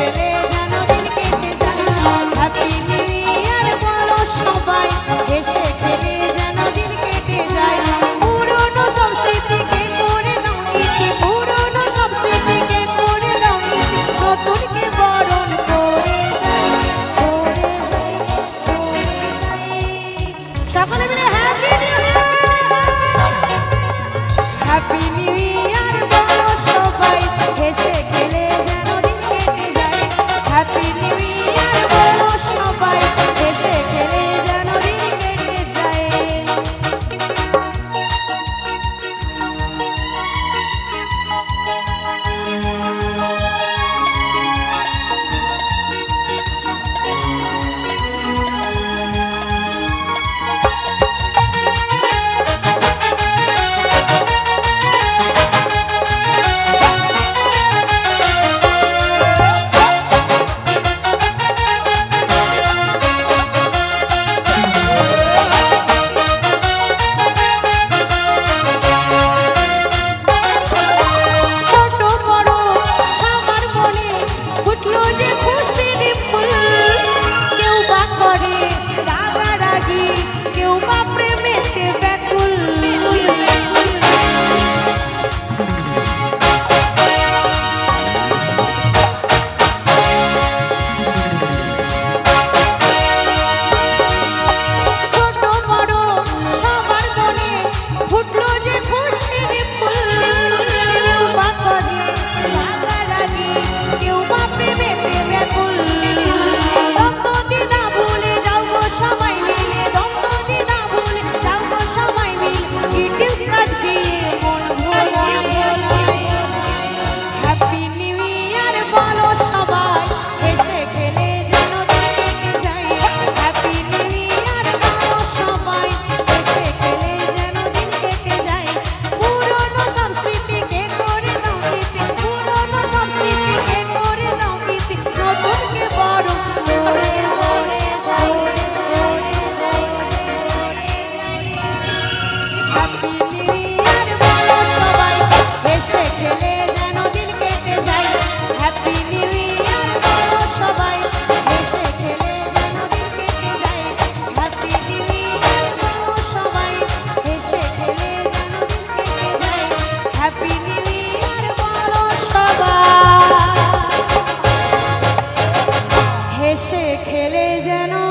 খেলে যেন দিন কেটে যায় হ্যাপি নিউ ইয়ার বলো সবাই হেসে খেলে যেন দিন কেটে যায় পুরনো সব স্মৃতিকে করে দাও ইতি পুরনো সব স্মৃতিকে করে দাও ইতি নতুনকে বরণ করে সকলে মিলে happy new year happy new year বলো সবাই হেসে খেলে যেন দিন কেটে যায় হ্যাপি নিউ ইয়ার বলো সবাই হেসে খেলে যেন দিন কেটে যায় হেসে খেলে যেন